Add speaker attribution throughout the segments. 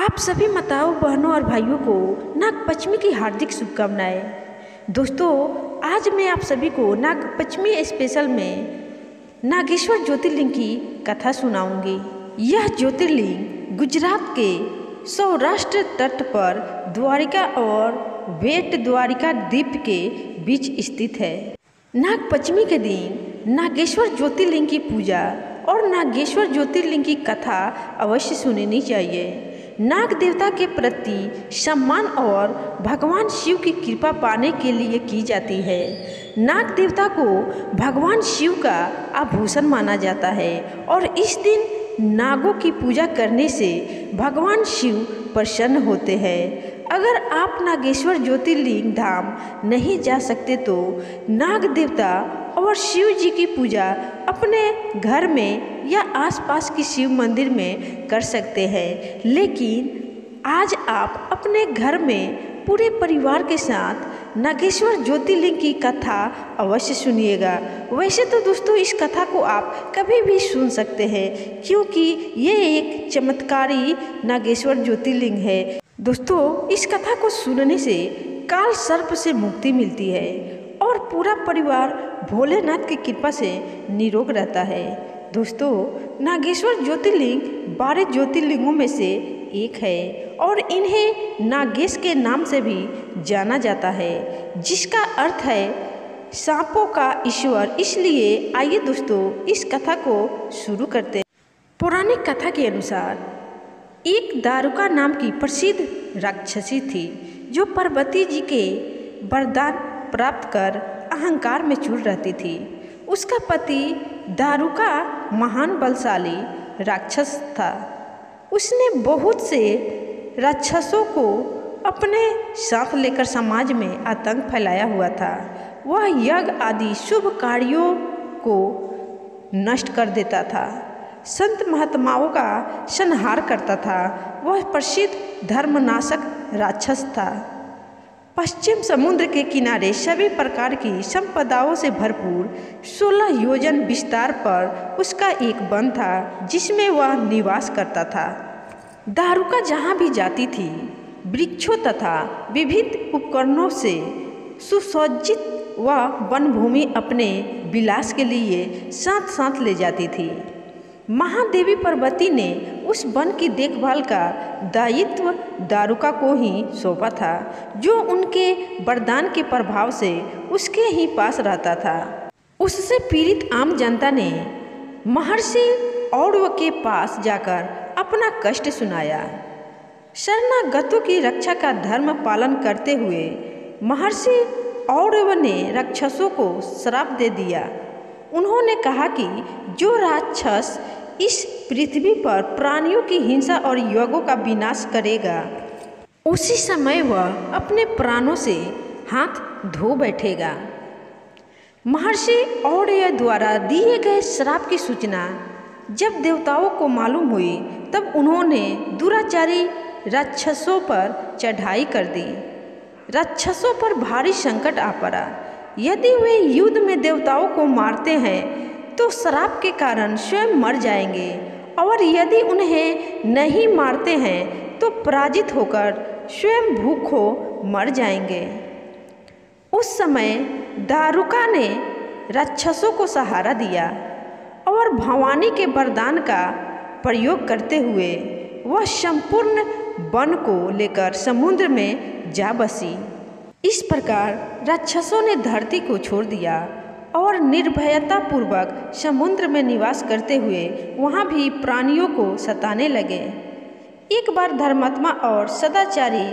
Speaker 1: आप सभी माताओं बहनों और भाइयों को नागपंचमी की हार्दिक शुभकामनाएं। दोस्तों, आज मैं आप सभी को नागपंचमी स्पेशल में नागेश्वर ज्योतिर्लिंग की कथा सुनाऊंगी। यह ज्योतिर्लिंग गुजरात के सौराष्ट्र तट पर द्वारिका और बेट द्वारिका द्वीप के बीच स्थित है। नागपंचमी के दिन नागेश्वर ज्योतिर्लिंग की पूजा और नागेश्वर ज्योतिर्लिंग की कथा अवश्य सुननी चाहिए। नाग देवता के प्रति सम्मान और भगवान शिव की कृपा पाने के लिए की जाती है। नाग देवता को भगवान शिव का आभूषण माना जाता है और इस दिन नागों की पूजा करने से भगवान शिव प्रसन्न होते हैं। अगर आप नागेश्वर ज्योतिर्लिंग धाम नहीं जा सकते तो नाग देवता और शिव जी की पूजा अपने घर में या आसपास की शिव मंदिर में कर सकते हैं। लेकिन आज आप अपने घर में पूरे परिवार के साथ नागेश्वर ज्योतिर्लिंग की कथा अवश्य सुनिएगा। वैसे तो दोस्तों, इस कथा को आप कभी भी सुन सकते हैं क्योंकि ये एक चमत्कारी नागेश्वर ज्योतिर्लिंग है। दोस्तों, इस कथा को सुनने से काल सर्प से मुक्ति मिलती है और पूरा परिवार भोलेनाथ की कृपा से निरोग रहता है। दोस्तों, नागेश्वर ज्योतिर्लिंग 12 ज्योतिर्लिंगों में से एक है और इन्हें नागेश के नाम से भी जाना जाता है, जिसका अर्थ है सांपों का ईश्वर। इसलिए आइए दोस्तों, इस कथा को शुरू करते हैं। पौराणिक कथा के अनुसार एक दारुका नाम की प्रसिद्ध राक्षसी थी जो पार्वती जी के वरदान प्राप्त कर अहंकार में चूर रहती थी। उसका पति दारुका महान बलशाली राक्षस था। उसने बहुत से राक्षसों को अपने साथ लेकर समाज में आतंक फैलाया हुआ था। वह यज्ञ आदि शुभ कार्यों को नष्ट कर देता था, संत महात्माओं का संहार करता था। वह प्रसिद्ध धर्मनाशक राक्षस था। पश्चिम समुद्र के किनारे सभी प्रकार की संपदाओं से भरपूर 16 योजन विस्तार पर उसका एक वन था जिसमें वह निवास करता था। दारुका जहाँ भी जाती थी, वृक्षों तथा विविध उपकरणों से सुसज्जित वह वनभूमि अपने विलास के लिए साथ साथ ले जाती थी। महादेवी पार्वती ने उस वन की देखभाल का दायित्व दारुका को ही सौंपा था, जो उनके वरदान के प्रभाव से उसके ही पास रहता था। उससे पीड़ित आम जनता ने महर्षि औरव के पास जाकर अपना कष्ट सुनाया। शरणागतों की रक्षा का धर्म पालन करते हुए महर्षि औरव ने राक्षसों को श्राप दे दिया। उन्होंने कहा कि जो राक्षस इस पृथ्वी पर प्राणियों की हिंसा और यज्ञों का विनाश करेगा, उसी समय वह अपने प्राणों से हाथ धो बैठेगा। महर्षि औरव द्वारा दिए गए श्राप की सूचना जब देवताओं को मालूम हुई, तब उन्होंने दुराचारी राक्षसों पर चढ़ाई कर दी। राक्षसों पर भारी संकट आ पड़ा। यदि वे युद्ध में देवताओं को मारते हैं तो श्राप के कारण स्वयं मर जाएंगे, और यदि उन्हें नहीं मारते हैं तो पराजित होकर स्वयं भूखों मर जाएंगे। उस समय दारुका ने राक्षसों को सहारा दिया और भवानी के वरदान का प्रयोग करते हुए वह संपूर्ण वन को लेकर समुद्र में जा बसी। इस प्रकार राक्षसों ने धरती को छोड़ दिया और निर्भयता पूर्वक समुद्र में निवास करते हुए वहाँ भी प्राणियों को सताने लगे। एक बार धर्मात्मा और सदाचारी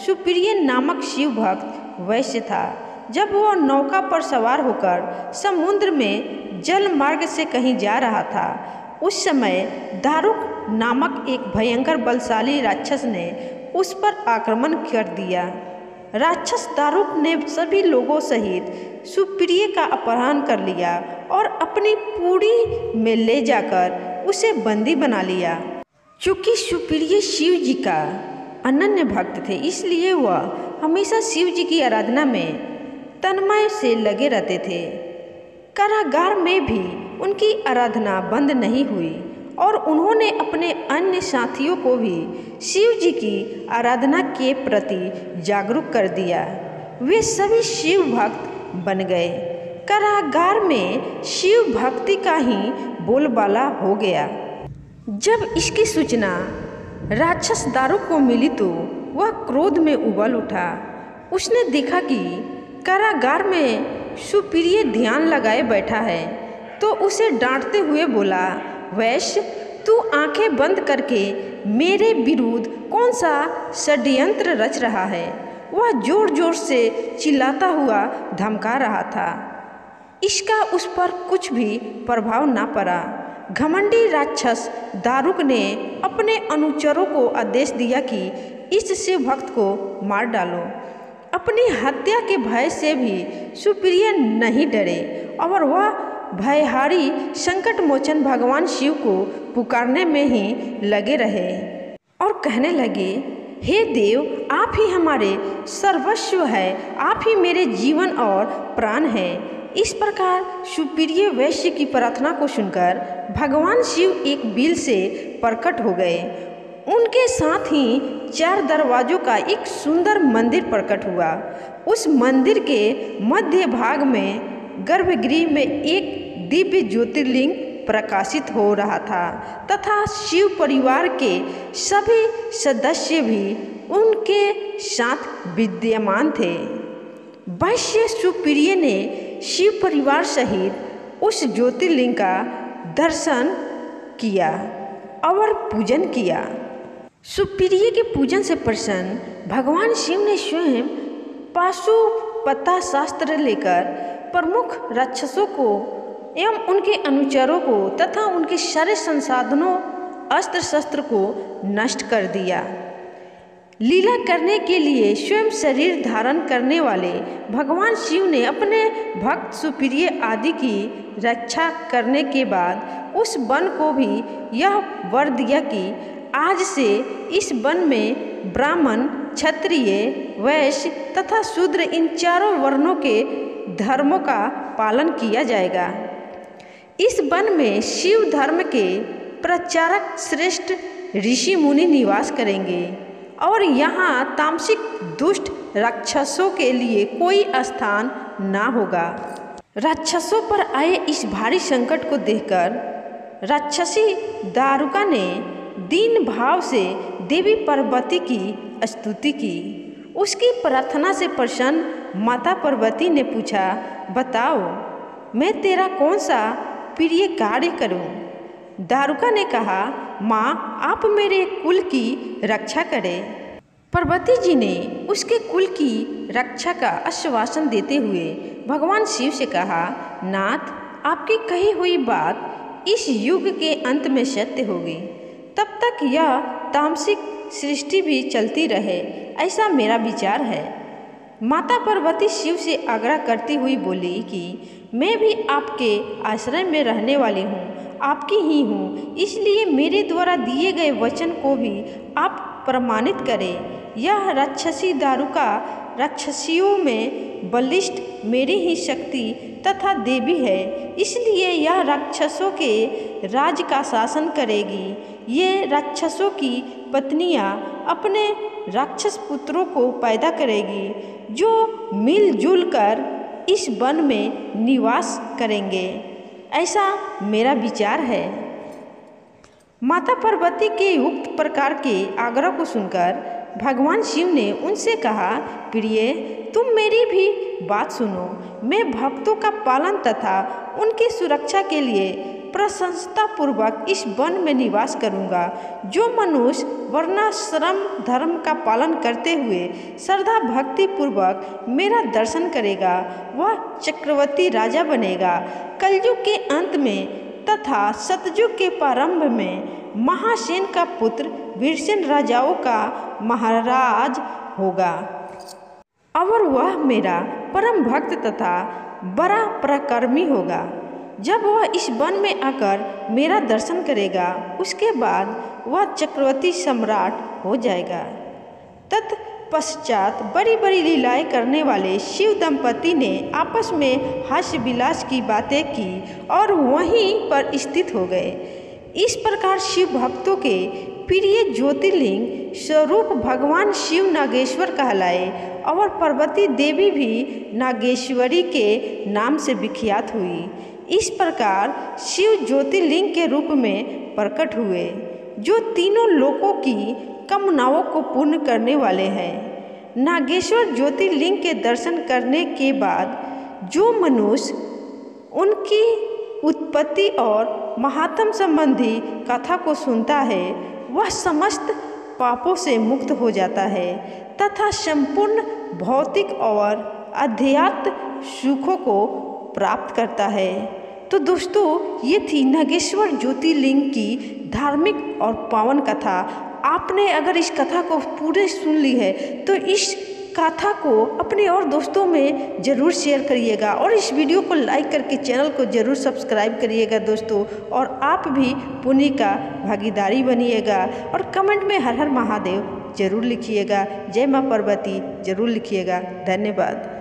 Speaker 1: सुप्रिय नामक शिव भक्त वैश्य था। जब वह नौका पर सवार होकर समुद्र में जल मार्ग से कहीं जा रहा था, उस समय दारुक नामक एक भयंकर बलशाली राक्षस ने उस पर आक्रमण कर दिया। राक्षस दारुक ने सभी लोगों सहित सुप्रिय का अपहरण कर लिया और अपनी पूरी में ले जाकर उसे बंदी बना लिया। चूँकि सुप्रिय शिव जी का अनन्य भक्त थे, इसलिए वह हमेशा शिव जी की आराधना में तन्मय से लगे रहते थे। कारागार में भी उनकी आराधना बंद नहीं हुई और उन्होंने अपने अन्य साथियों को भी शिव जी की आराधना के प्रति जागरूक कर दिया। वे सभी शिव भक्त बन गए। कारागार में शिव भक्ति का ही बोलबाला हो गया। जब इसकी सूचना राक्षस दारुक को मिली तो वह क्रोध में उबल उठा। उसने देखा कि कारागार में सुप्रिय ध्यान लगाए बैठा है तो उसे डांटते हुए बोला, वैश्य, तू आंखें बंद करके मेरे विरुद्ध कौन सा षड्यंत्र रच रहा है? वह जोर जोर से चिल्लाता हुआ धमका रहा था। इसका उस पर कुछ भी प्रभाव न पड़ा। घमंडी राक्षस दारुक ने अपने अनुचरों को आदेश दिया कि इस शिव भक्त को मार डालो। अपनी हत्या के भय से भी सुप्रिय नहीं डरे और वह भयहारी संकट मोचन भगवान शिव को पुकारने में ही लगे रहे और कहने लगे, हे देव, आप ही हमारे सर्वस्व है, आप ही मेरे जीवन और प्राण हैं। इस प्रकार सुप्रिय वैश्य की प्रार्थना को सुनकर भगवान शिव एक बिल से प्रकट हो गए। उनके साथ ही 4 दरवाजों का एक सुंदर मंदिर प्रकट हुआ। उस मंदिर के मध्य भाग में गर्भगृह में एक दिव्य ज्योतिर्लिंग प्रकाशित हो रहा था तथा शिव परिवार के सभी सदस्य भी उनके साथ विद्यमान थे। वैश्य सुप्रिय ने शिव परिवार सहित उस ज्योतिर्लिंग का दर्शन किया और पूजन किया। सुप्रिय के पूजन से प्रसन्न भगवान शिव ने स्वयं पाशुपता शास्त्र लेकर प्रमुख राक्षसों को एवं उनके अनुचरों को तथा उनके सारे संसाधनों अस्त्र शस्त्र को नष्ट कर दिया। लीला करने के लिए स्वयं शरीर धारण करने वाले भगवान शिव ने अपने भक्त सुप्रिय आदि की रक्षा करने के बाद उस वन को भी यह वर दिया कि आज से इस वन में ब्राह्मण, क्षत्रिय, वैश्य तथा शूद्र इन चारों वर्णों के धर्मों का पालन किया जाएगा। इस वन में शिव धर्म के प्रचारक श्रेष्ठ ऋषि मुनि निवास करेंगे और यहाँ तामसिक दुष्ट राक्षसों के लिए कोई स्थान ना होगा। राक्षसों पर आए इस भारी संकट को देखकर राक्षसी दारुका ने दीन भाव से देवी पार्वती की स्तुति की। उसकी प्रार्थना से प्रसन्न माता पार्वती ने पूछा, बताओ मैं तेरा कौन सा प्रिय कार्य करूं? दारुका ने कहा, माँ, आप मेरे कुल की रक्षा करें। पार्वती जी ने उसके कुल की रक्षा का आश्वासन देते हुए भगवान शिव से कहा, नाथ, आपकी कही हुई बात इस युग के अंत में सत्य होगी। तब तक यह तामसिक सृष्टि भी चलती रहे, ऐसा मेरा विचार है। माता पार्वती शिव से आग्रह करती हुई बोली कि मैं भी आपके आश्रय में रहने वाली हूँ, आपकी ही हूँ, इसलिए मेरे द्वारा दिए गए वचन को भी आप प्रमाणित करें। यह राक्षसी दारुका राक्षसियों में बलिष्ठ मेरी ही शक्ति तथा देवी है, इसलिए यह राक्षसों के राज का शासन करेगी। ये राक्षसों की पत्नियां अपने राक्षस पुत्रों को पैदा करेगी जो मिलजुल कर इस वन में निवास करेंगे, ऐसा मेरा विचार है। माता पार्वती के उक्त प्रकार के आग्रह को सुनकर भगवान शिव ने उनसे कहा, प्रिय, तुम मेरी भी बात सुनो। मैं भक्तों का पालन तथा उनकी सुरक्षा के लिए प्रशंसापूर्वक इस वन में निवास करूंगा। जो मनुष्य वर्णाश्रम धर्म का पालन करते हुए श्रद्धा भक्ति पूर्वक मेरा दर्शन करेगा वह चक्रवर्ती राजा बनेगा। कलयुग के अंत में तथा सतयुग के प्रारंभ में महासेन का पुत्र वीरसेन राजाओं का महाराज होगा और वह मेरा परम भक्त तथा बड़ा पराक्रमी होगा। जब वह इस वन में आकर मेरा दर्शन करेगा उसके बाद वह चक्रवर्ती सम्राट हो जाएगा। तत्पश्चात बड़ी बड़ी लीलाएं करने वाले शिव दंपति ने आपस में हास्य विलास की बातें की और वहीं पर स्थित हो गए। इस प्रकार शिव भक्तों के प्रिय ज्योतिर्लिंग स्वरूप भगवान शिव नागेश्वर कहलाए और पार्वती देवी भी नागेश्वरी के नाम से विख्यात हुई। इस प्रकार शिव ज्योतिर्लिंग के रूप में प्रकट हुए, जो तीनों लोकों की कामनाओं को पूर्ण करने वाले हैं। नागेश्वर ज्योतिर्लिंग के दर्शन करने के बाद जो मनुष्य उनकी उत्पत्ति और महात्म संबंधी कथा को सुनता है वह समस्त पापों से मुक्त हो जाता है तथा संपूर्ण भौतिक और अध्यात्म सुखों को प्राप्त करता है। तो दोस्तों, ये थी नागेश्वर ज्योतिर्लिंग की धार्मिक और पावन कथा। आपने अगर इस कथा को पूरे सुन ली है तो इस कथा को अपने और दोस्तों में ज़रूर शेयर करिएगा और इस वीडियो को लाइक करके चैनल को ज़रूर सब्सक्राइब करिएगा दोस्तों। और आप भी पुण्य का भागीदारी बनिएगा और कमेंट में हर हर महादेव ज़रूर लिखिएगा, जय माँ पार्वती ज़रूर लिखिएगा। धन्यवाद।